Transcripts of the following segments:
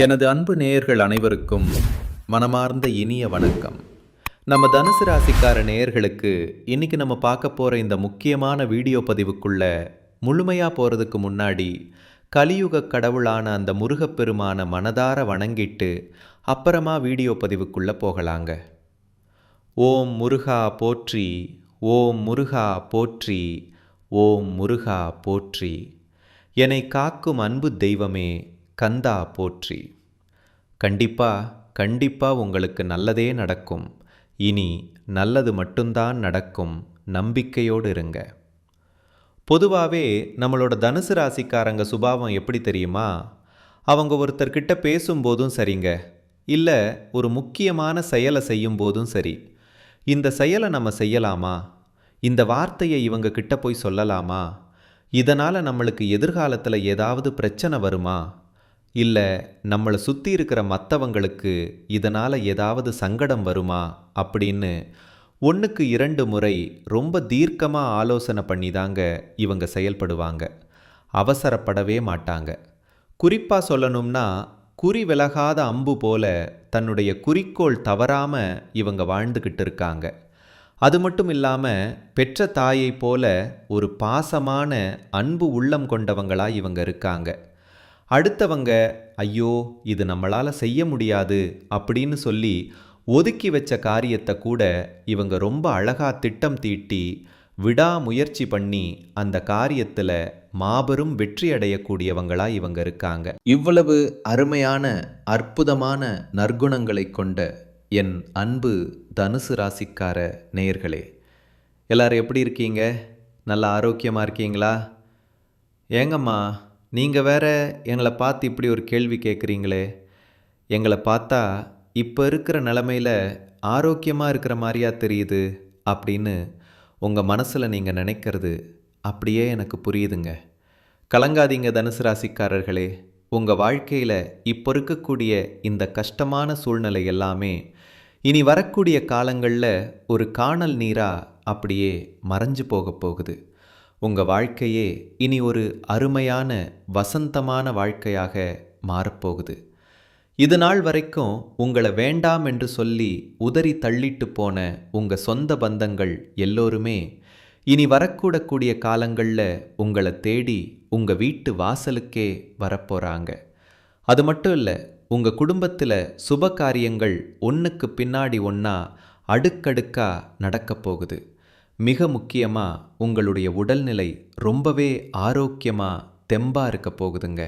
எனது அன்பு நேயர்கள் அனைவருக்கும் மனமார்ந்த இனிய வணக்கம். நம்ம தனுசு ராசிக்கார நேயர்களுக்கு இன்னைக்கு நம்ம பார்க்க போகிற இந்த முக்கியமான வீடியோ பதிவுக்குள்ள முழுமையாக போகிறதுக்கு முன்னாடி கலியுக கடவுளான அந்த முருகப்பெருமான மனதார வணங்கிட்டு அப்புறமா வீடியோ பதிவுக்குள்ளே போகலாங்க. ஓம் முருகா போற்றி, ஓம் முருகா போற்றி, ஓம் முருகா போற்றி. என்னை காக்கும் அன்பு தெய்வமே கந்தா போற்றி. கண்டிப்பா உங்களுக்கு நல்லதே நடக்கும். இனி நல்லது மட்டும்தான் நடக்கும். நம்பிக்கையோடு இருங்க. பொதுவாகவே நம்மளோட தனுசு ராசிக்காரங்க சுபாவம் எப்படி தெரியுமா? அவங்க ஒருத்தர்கிட்ட பேசும்போதும் சரிங்க, இல்லை ஒரு முக்கியமான செயலை செய்யும் போதும் சரி, இந்த செயலை நம்ம செய்யலாமா, இந்த வார்த்தையை இவங்க கிட்ட போய் சொல்லலாமா, இதனால் நம்மளுக்கு எதிர்காலத்தில் ஏதாவது பிரச்சனை வருமா, இல்லை நம்மளை சுற்றி இருக்கிற மற்றவங்களுக்கு இதனால் ஏதாவது சங்கடம் வருமா அப்படின்னு 1க்கு 2 முறை ரொம்ப தீர்க்கமாக ஆலோசனை பண்ணி தாங்க இவங்க செயல்படுவாங்க. அவசரப்படவே மாட்டாங்க. குறிப்பாக சொல்லணும்னா குறி விலகாத அம்பு போல தன்னுடைய குறிக்கோள் தவறாமல் இவங்க வாழ்ந்துக்கிட்டு இருக்காங்க. அது மட்டும் இல்லாமல் பெற்ற தாயை போல ஒரு பாசமான அன்பு உள்ளம் கொண்டவங்களாக இவங்க இருக்காங்க. அடுத்தவங்க ஐயோ இது நம்மளால் செய்ய முடியாது அப்படின்னு சொல்லி ஒதுக்கி வச்ச காரியத்தை கூட இவங்க ரொம்ப அழகாக திட்டம் தீட்டி விடாமுயற்சி பண்ணி அந்த காரியத்தில் மாபெரும் வெற்றி அடையக்கூடியவங்களாக இவங்க இருக்காங்க. இவ்வளவு அருமையான அற்புதமான நற்குணங்களை கொண்ட என் அன்பு தனுசு ராசிக்கார நேயர்களே, எல்லாரும் எப்படி இருக்கீங்க? நல்லா ஆரோக்கியமாக இருக்கீங்களா? ஏங்கம்மா நீங்கள் வேற எங்களை பார்த்து இப்படி ஒரு கேள்வி கேட்குறீங்களே, எங்களை பார்த்தா இப்போ இருக்கிற நிலமையில் ஆரோக்கியமாக இருக்கிற மாதிரியா தெரியுது அப்படின்னு உங்கள் மனசில் நீங்கள் நினைக்கிறது அப்படியே எனக்கு புரியுதுங்க. கலங்காதீங்க தனுசு ராசிக்காரர்களே. உங்கள் வாழ்க்கையில் இப்போ இருக்கக்கூடிய இந்த கஷ்டமான சூழ்நிலை எல்லாமே இனி வரக்கூடிய காலங்களில் ஒரு காணல் நீராக அப்படியே மறைஞ்சு போக போகுது. உங்கள் வாழ்க்கையே இனி ஒரு அருமையான வசந்தமான வாழ்க்கையாக மாறப்போகுது. இது நாள் வரைக்கும் உங்களை வேண்டாம் என்று சொல்லி உதறி தள்ளிட்டு போன உங்கள் சொந்த பந்தங்கள் எல்லோருமே இனி வரக்கூடக்கூடிய காலங்களில் உங்களை தேடி உங்கள் வீட்டு வாசலுக்கே வரப்போகிறாங்க. அது மட்டும் இல்லை, உங்கள் குடும்பத்தில் சுப காரியங்கள் ஒன்றுக்கு பின்னாடி ஒன்றா அடுக்கடுக்காக நடக்கப் போகுது. மிக முக்கியமாக உங்களுடைய உடல்நிலை ரொம்பவே ஆரோக்கியமாக தெம்பாக இருக்க போகுதுங்க.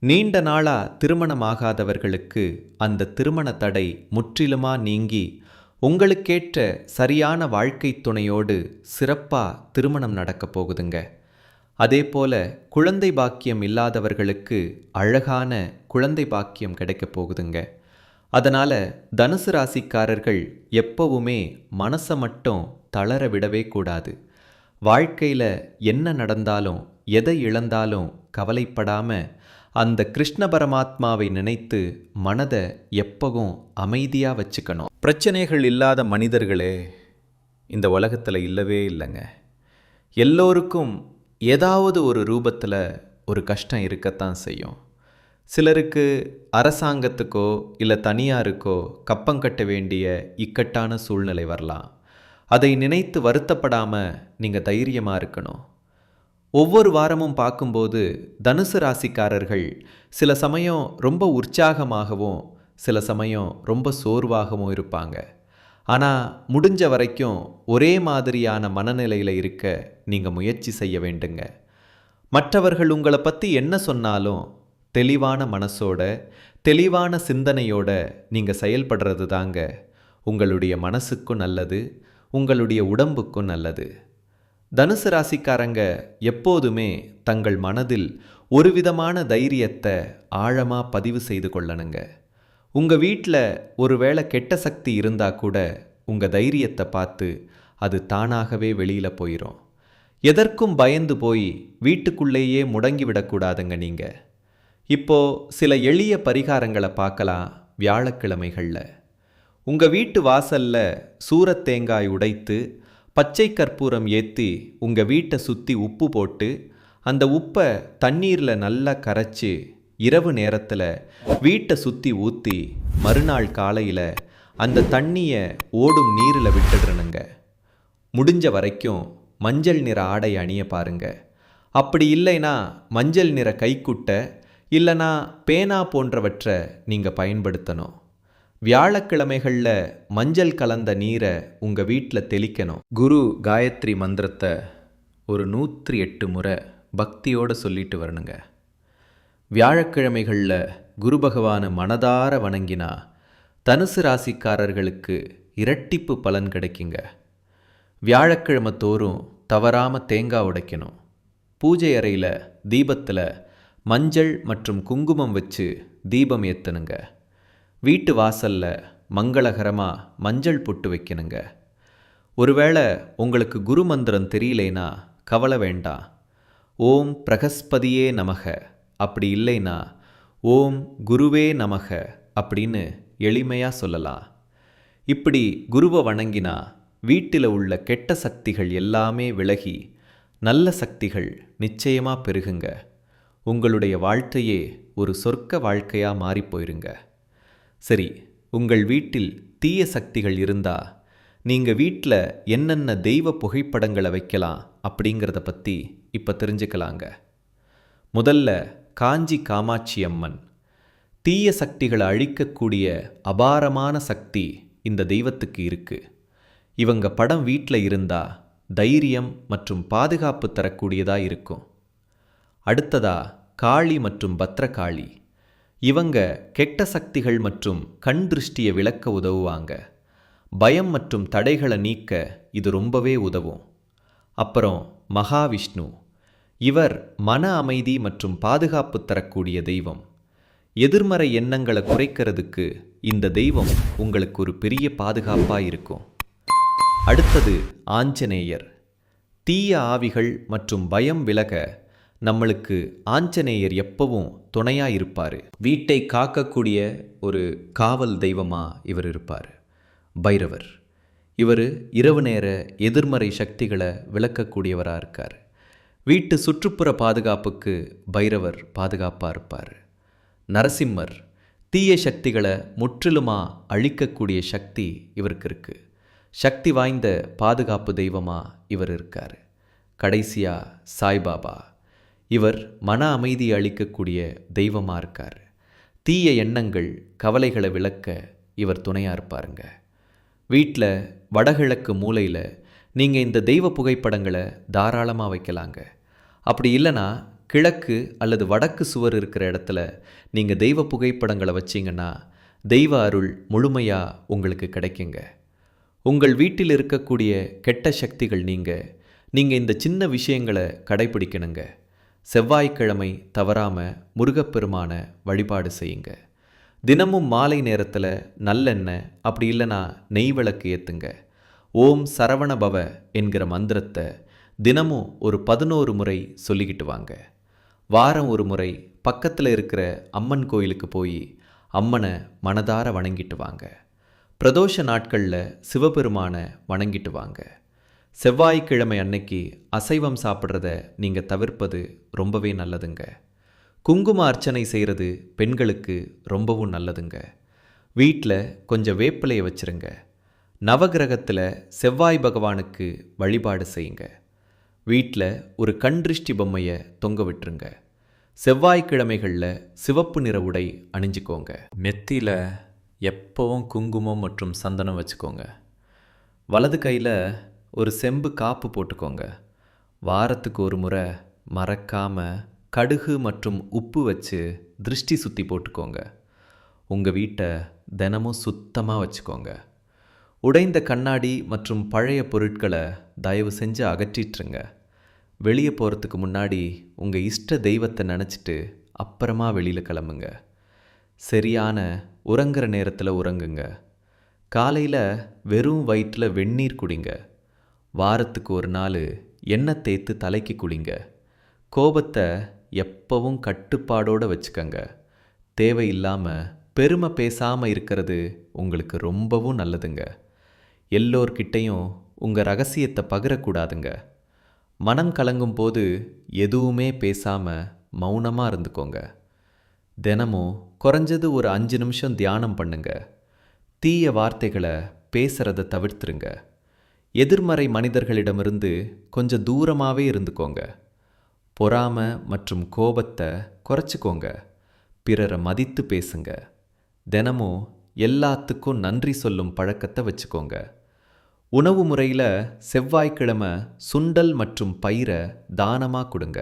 நீண்ட நாளாக திருமணமாகாதவர்களுக்கு அந்த திருமண தடை முற்றிலுமாக நீங்கி உங்களுக்கேற்ற சரியான வாழ்க்கை துணையோடு சிறப்பாக திருமணம் நடக்க போகுதுங்க. அதே போல குழந்தை பாக்கியம் இல்லாதவர்களுக்கு அழகான குழந்தை பாக்கியம் கிடைக்க போகுதுங்க. அதனால் தனுசு ராசிக்காரர்கள் எப்பவுமே மனசை மட்டும் தளர விடவே கூடாது. வாழ்க்கையில் என்ன நடந்தாலும் எதை இழந்தாலும் கவலைப்படாமல் அந்த கிருஷ்ண பரமாத்மாவை நினைத்து மனதை எப்பவும் அமைதியாக வச்சுக்கணும். பிரச்சனைகள் இல்லாத மனிதர்களே இந்த உலகத்தில் இல்லவே இல்லைங்க. எல்லோருக்கும் ஏதாவது ஒரு ரூபத்தில் ஒரு கஷ்டம் இருக்கத்தான் செய்யும். சிலருக்கு அரசாங்கத்துக்கோ இல்லை தனியாருக்கோ கப்பங்கட்ட வேண்டிய இக்கட்டான சூழ்நிலை வரலாம். அதை நினைத்து வருத்தப்படாமல் நீங்கள் தைரியமாக இருக்கணும். ஒவ்வொரு வாரமும் பார்க்கும்போது தனுசு ராசிக்காரர்கள் சில சமயம் ரொம்ப உற்சாகமாகவும் சில சமயம் ரொம்ப சோர்வாகவும் இருப்பாங்க. ஆனால் முடிஞ்ச வரைக்கும் ஒரே மாதிரியான மனநிலையில் இருக்க நீங்கள் முயற்சி செய்ய வேண்டுங்க. மற்றவர்கள் உங்களை பற்றி என்ன சொன்னாலும் தெளிவான மனசோட தெளிவான சிந்தனையோட நீங்கள் செயல்படுறது தாங்க உங்களுடைய மனசுக்கும் நல்லது, உங்களுடைய உடம்புக்கும் நல்லது. தனுசு ராசிக்காரங்க எப்போதுமே தங்கள் மனதில் ஒரு விதமான தைரியத்தை ஆழமாக பதிவு செய்து கொள்ளணுங்க. உங்கள் வீட்டில் ஒருவேளை கெட்ட சக்தி இருந்தால் கூட உங்கள் தைரியத்தை பார்த்து அது தானாகவே வெளியில் போயிடும். எதற்கும் பயந்து போய் வீட்டுக்குள்ளேயே முடங்கி விடக்கூடாதுங்க. நீங்கள் இப்போது சில எளிய பரிகாரங்களை பார்க்கலாம். வியாழக்கிழமைகளில் உங்கள் வீட்டு வாசலில் சூரத்தேங்காய் உடைத்து பச்சை கற்பூரம் ஏற்றி உங்கள் வீட்டை சுற்றி உப்பு போட்டு அந்த உப்பை தண்ணீரில் நல்லா கரைச்சி இரவு நேரத்தில் வீட்டை சுற்றி ஊற்றி மறுநாள் காலையில் அந்த தண்ணியை ஓடும் நீரில் விட்டுடுறனுங்க. முடிஞ்ச வரைக்கும் மஞ்சள் நிற ஆடை அணிய பாருங்க. அப்படி இல்லைனா மஞ்சள் நிற கைக்குட்டை இல்லைனா பேனா போன்றவற்றை நீங்கள் பயன்படுத்தணும். வியாழக்கிழமைகளில் மஞ்சள் கலந்த நீரை உங்கள் வீட்டில் தெளிக்கணும். குரு காயத்ரி மந்திரத்தை ஒரு 108 முறை பக்தியோடு சொல்லிட்டு வரணுங்க. வியாழக்கிழமைகளில் குரு பகவானை மனதார வணங்கினா தனுசு ராசிக்காரர்களுக்கு இரட்டிப்பு பலன் கிடைக்குங்க. வியாழக்கிழமை தோறும் தவறாமல் தேங்காய் உடைக்கணும். பூஜை அறையில் தீபத்தில் மஞ்சள் மற்றும் குங்குமம் வச்சு தீபம் ஏற்றணுங்க. வீட்டு வாசலில் மங்களகரமாக மஞ்சள் பொட்டு வைக்கணுங்க. ஒருவேளை உங்களுக்கு குரு மந்திரம் தெரியலேனா கவலை வேண்டாம். ஓம் பிரகஸ்பதியே நமக, அப்படி இல்லைனா ஓம் குருவே நமக அப்படின்னு எளிமையாக சொல்லலாம். இப்படி குருவை வணங்கினா வீட்டில் உள்ள கெட்ட சக்திகள் எல்லாமே விலகி நல்ல சக்திகள் நிச்சயமாக பெருகுங்க. உங்களுடைய வாழ்க்கையே ஒரு சொர்க்க வாழ்க்கையாக மாறி போயிருங்க. சரி, உங்கள் வீட்டில் தீய சக்திகள் இருந்தால் நீங்கள் வீட்டில் என்னென்ன தெய்வ புகைப்படங்களை வைக்கலாம் அப்படிங்கிறத பற்றி இப்போ தெரிஞ்சுக்கலாங்க. முதல்ல காஞ்சி காமாட்சி அம்மன். தீய சக்திகளை அழிக்கக்கூடிய அபாரமான சக்தி இந்த தெய்வத்துக்கு இருக்குது. இவங்க படம் வீட்டில் இருந்தால் தைரியம் மற்றும் பாதுகாப்பு தரக்கூடியதாக இருக்கும். அடுத்ததா காளி மற்றும் பத்ரகாளி. இவங்க கெட்ட சக்திகள் மற்றும் கண் திருஷ்டியை விளக்க உதவுவாங்க. பயம் மற்றும் தடைகளை நீக்க இது ரொம்பவே உதவும். அப்புறம் மகாவிஷ்ணு. இவர் மன அமைதி மற்றும் பாதுகாப்பு தரக்கூடிய தெய்வம். எதிர்மறை எண்ணங்களை குறைக்கிறதுக்கு இந்த தெய்வம் உங்களுக்கு ஒரு பெரிய பாதுகாப்பாக இருக்கும். அடுத்தது ஆஞ்சநேயர். தீய ஆவிகள் மற்றும் பயம் விலக நம்மளுக்கு ஆஞ்சநேயர் எப்பவும் துணையாக இருப்பார். வீட்டை காக்கக்கூடிய ஒரு காவல் தெய்வமாக இவர் இருப்பார். பைரவர். இவர் இரவு நேர எதிர்மறை சக்திகளை விளக்கக்கூடியவராக இருக்கார். வீட்டு சுற்றுப்புற பாதுகாப்புக்கு பைரவர் பாதுகாப்பாக இருப்பார். நரசிம்மர். தீய சக்திகளை முற்றிலுமாக அழிக்கக்கூடிய சக்தி இவருக்கு இருக்குது. சக்தி வாய்ந்த பாதுகாப்பு தெய்வமாக இவர் இருக்கார். கடைசியாக சாய்பாபா. இவர் மன அமைதி அளிக்கக்கூடிய தெய்வமாக இருக்கார். தீய எண்ணங்கள் கவலைகளை விளக்க இவர் துணையாக இருப்பாருங்க. வீட்டில் வடகிழக்கு மூலையில் நீங்கள் இந்த தெய்வ புகைப்படங்களை தாராளமாக வைக்கலாங்க. அப்படி இல்லைனா கிழக்கு அல்லது வடக்கு சுவர் இருக்கிற இடத்துல நீங்கள் தெய்வ புகைப்படங்களை வச்சிங்கன்னா தெய்வ அருள் முழுமையாக உங்களுக்கு கிடைக்குங்க. உங்கள் வீட்டில் இருக்கக்கூடிய கெட்ட சக்திகள் நீங்கள் இந்த சின்ன விஷயங்களை கடைபிடிக்கணுங்க. செவ்வாய்க்கிழமை தவறாமல் முருகப்பெருமான வழிபாடு செய்யுங்க. தினமும் மாலை நேரத்தில் நல்லெண்ணெய் அப்படி இல்லைனா நெய் விளக்கு ஏற்றுங்க. ஓம் சரவண பவ என்கிற மந்திரத்தை தினமும் ஒரு 11 முறை சொல்லிக்கிட்டு வாங்க. வாரம் ஒரு முறை பக்கத்தில் இருக்கிற அம்மன் கோயிலுக்கு போய் அம்மனை மனதார வணங்கிட்டு வாங்க. பிரதோஷ நாட்களில் சிவபெருமானை வணங்கிட்டு வாங்க. செவ்வாய்க்கிழமை அன்னைக்கு அசைவம் சாப்பிட்றத நீங்கள் தவிர்ப்பது ரொம்பவே நல்லதுங்க. குங்கும அர்ச்சனை செய்கிறது பெண்களுக்கு ரொம்பவும் நல்லதுங்க. வீட்டில் கொஞ்சம் வேப்பிலையை வச்சுருங்க. நவகிரகத்தில் செவ்வாய் பகவானுக்கு வழிபாடு செய்யுங்க. வீட்டில் ஒரு கண் திருஷ்டி பொம்மையை தொங்க விட்டுருங்க. செவ்வாய்க்கிழமைகளில் சிவப்பு நிற உடை அணிஞ்சிக்கோங்க. மெத்தியில் எப்போவும் குங்குமம் மற்றும் சந்தனம் வச்சுக்கோங்க. வலது கையில் ஒரு செம்பு காப்பு போட்டுக்கோங்க. வாரத்துக்கு ஒரு முறை மறக்காமல் கடுகு மற்றும் உப்பு வச்சு திருஷ்டி சுற்றி போட்டுக்கோங்க. உங்கள் வீட்டை தினமும் சுத்தமாக வச்சுக்கோங்க. உடைந்த கண்ணாடி மற்றும் பழைய பொருட்களை தயவு செஞ்சு அகற்றிட்டுருங்க. வெளியே போகிறதுக்கு முன்னாடி உங்கள் இஷ்ட தெய்வத்தை நினச்சிட்டு அப்புறமா வெளியில் கிளம்புங்க. சரியான உறங்குற நேரத்தில் உறங்குங்க. காலையில் வெறும் வயிற்றில் வெந்நீர் குடிங்க. வாரத்துக்கு ஒரு நாள் எண்ணெய் தேய்த்து தலைக்கு குளிங்க. கோபத்தை எப்பவும் கட்டுப்பாடோடு வச்சுக்கங்க. தேவையில்லாமல் பெருமை பேசாமல் இருக்கிறது உங்களுக்கு ரொம்பவும் நல்லதுங்க. எல்லோர்கிட்டையும் உங்கள் ரகசியத்தை பகிரக்கூடாதுங்க. மனம் கலங்கும் போது எதுவுமே பேசாமல் மௌனமாக இருந்துக்கோங்க. தினமும் குறைஞ்சது ஒரு 5 நிமிஷம் தியானம் பண்ணுங்க. தீய வார்த்தைகளை பேசுறத தவிர்த்துருங்க. எதிர்மறை மனிதர்களிடமிருந்து கொஞ்சம் தூரமாகவே இருந்துக்கோங்க. பொறாமை மற்றும் கோபத்தை குறைச்சிக்கோங்க. பிறரை மதித்து பேசுங்க. தினமும் எல்லாத்துக்கும் நன்றி சொல்லும் பழக்கத்தை வச்சுக்கோங்க. உணவு முறையில் செவ்வாய்க்கிழமை சுண்டல் மற்றும் பயிரை தானமாக கொடுங்க.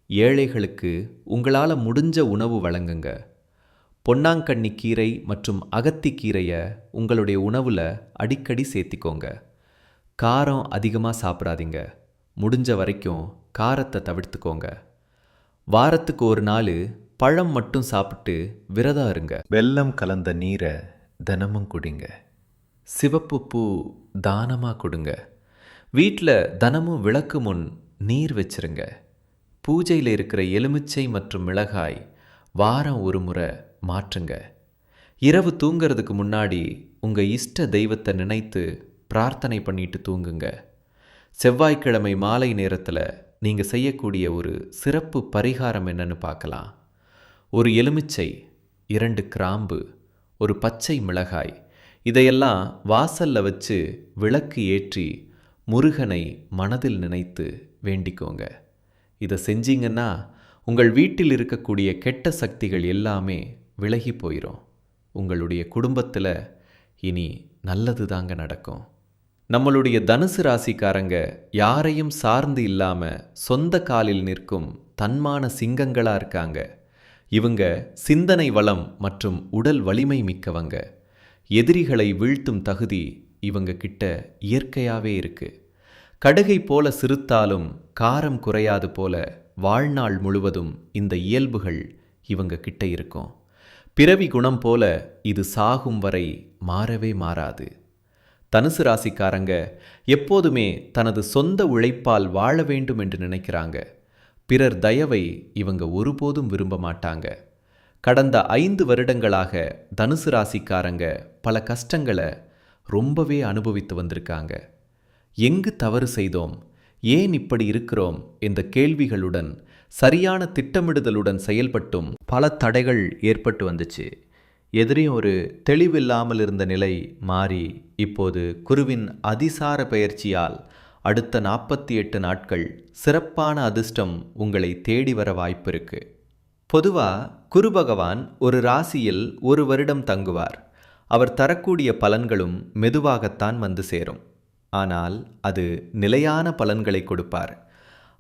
ஏழைகளுக்கு உங்களால் முடிஞ்ச உணவு வழங்குங்க. பொன்னாங்கண்ணி கீரை மற்றும் அகத்திக்கீரையை உங்களுடைய உணவில் அடிக்கடி சேர்த்திக்கோங்க. காரம் அதிகமாக சாப்பிடாதீங்க. முடிஞ்ச வரைக்கும் காரத்தை தவிர்த்துக்கோங்க. வாரத்துக்கு ஒரு நாள் பழம் மட்டும் சாப்பிட்டு விரதம் இருங்க. வெல்லம் கலந்த நீரை தினமும் குடிங்க. சிவப்பு பூ தானமாக கொடுங்க. வீட்டில் தினமும் விளக்கு முன் நீர் வச்சிருங்க. பூஜையில் இருக்கிற எலுமிச்சை மற்றும் மிளகாய் வாரம் ஒரு முறை மாற்றுங்க. இரவு தூங்கிறதுக்கு முன்னாடி உங்கள் இஷ்ட தெய்வத்தை நினைத்து பிரார்த்தனை பண்ணிட்டு தூங்குங்க. செவ்வாய்க்கிழமை மாலை நேரத்தில் நீங்கள் செய்யக்கூடிய ஒரு சிறப்பு பரிகாரம் என்னன்னு பார்க்கலாம். ஒரு எலுமிச்சை, 2 கிராம்பு, ஒரு பச்சை மிளகாய் இதையெல்லாம் வாசல்ல வச்சு விளக்கு ஏற்றி முருகனை மனதில் நினைத்து வேண்டிக்கோங்க. இதை செஞ்சீங்கன்னா உங்கள் வீட்டில் இருக்கக்கூடிய கெட்ட சக்திகள் எல்லாமே விலகி போயிடும். உங்களுடைய குடும்பத்தில் இனி நல்லது தாங்க நடக்கும். நம்மளுடைய தனுசு ராசிக்காரங்க யாரையும் சார்ந்து இல்லாமல் சொந்த காலில் நிற்கும் தன்மான சிங்கங்களாக இருக்காங்க. இவங்க சிந்தனை வளம் மற்றும் உடல் வலிமை மிக்கவங்க. எதிரிகளை வீழ்த்தும் தகுதி இவங்க கிட்ட இயற்கையாகவே இருக்கு. கடுகை போல சிறுத்தாலும் காரம் குறையாது போல வாழ்நாள் முழுவதும் இந்த இயல்புகள் இவங்க கிட்ட இருக்கும். பிறவி குணம் போல இது சாகும் வரை மாறவே மாறாது. தனுசு ராசிக்காரங்க எப்போதுமே தனது சொந்த உழைப்பால் வாழ வேண்டும் என்று நினைக்கிறாங்க. பிறர் தயவை இவங்க ஒருபோதும் விரும்ப மாட்டாங்க. கடந்த 5 வருடங்களாக தனுசு ராசிக்காரங்க பல கஷ்டங்களை ரொம்பவே அனுபவித்து வந்திருக்காங்க. எங்கு தவறு செய்தோம், ஏன் இப்படி இருக்கிறோம் என்ற கேள்விகளுடன் சரியான திட்டமிடுதலுடன் செயல்பட்டும் பல தடைகள் ஏற்பட்டு வந்துச்சு. எதிரையும் ஒரு தெளிவில்லாமல் இருந்த நிலை மாறி இப்போது குருவின் அதிசார பெயர்ச்சியால் அடுத்த 48 நாட்கள் சிறப்பான அதிர்ஷ்டம் உங்களை தேடி வர வாய்ப்பு இருக்கு. பொதுவாக குரு பகவான் ஒரு ராசியில் ஒரு வருடம் தங்குவார். அவர் தரக்கூடிய பலன்களும் மெதுவாகத்தான் வந்து சேரும். ஆனால் அது நிலையான பலன்களை கொடுப்பார்.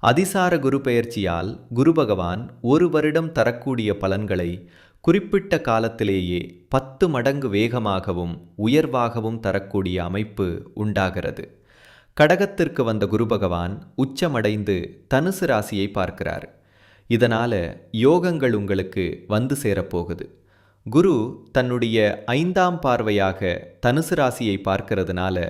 அதிசார குரு பெயர்ச்சியால் குரு பகவான் ஒரு வருடம் தரக்கூடிய பலன்களை குறிப்பிட்ட காலத்திலேயே 10 மடங்கு வேகமாகவும் உயர்வாகவும் தரக்கூடிய அமைப்பு உண்டாகிறது. கடகத்திற்கு வந்த குரு பகவான் உச்சமடைந்து தனுசு ராசியை பார்க்கிறார். இதனால யோகங்கள் உங்களுக்கு வந்து சேரப்போகுது. குரு தன்னுடைய 5ஆம் பார்வையாக தனுசு ராசியை பார்க்கிறதுனால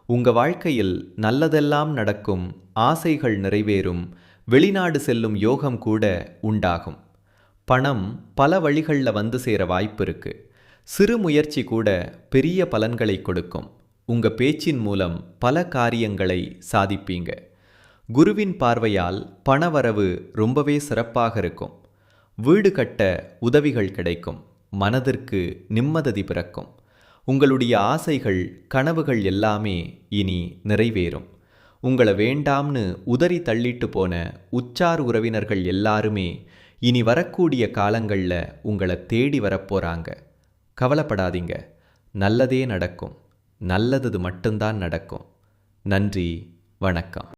உங்க வாழ்க்கையில் நல்லதெல்லாம் நடக்கும், ஆசைகள் நிறைவேறும், வெளிநாடு செல்லும் யோகம் கூட உண்டாகும். பணம் பல வழிகளில் வந்து சேர வாய்ப்பு இருக்கு. சிறு முயற்சி கூட பெரிய பலன்களை கொடுக்கும். உங்க பேச்சின் மூலம் பல காரியங்களை சாதிப்பீங்க. குருவின் பார்வையால் பணவரவு ரொம்பவே சிறப்பாக இருக்கும். வீடு கட்ட உதவிகள் கிடைக்கும். மனதிற்கு நிம்மதி பிறக்கும். உங்களுடைய ஆசைகள், கனவுகள் எல்லாமே இனி நிறைவேறும். உங்களை வேண்டாம்னு உதறி தள்ளிட்டு போன உற்றார் உறவினர்கள் எல்லாருமே இனி வரக்கூடிய காலங்களில் உங்களை தேடி வரப்போறாங்க. கவலைப்படாதீங்க, நல்லதே நடக்கும். நல்லது மட்டும்தான் நடக்கும். நன்றி, வணக்கம்.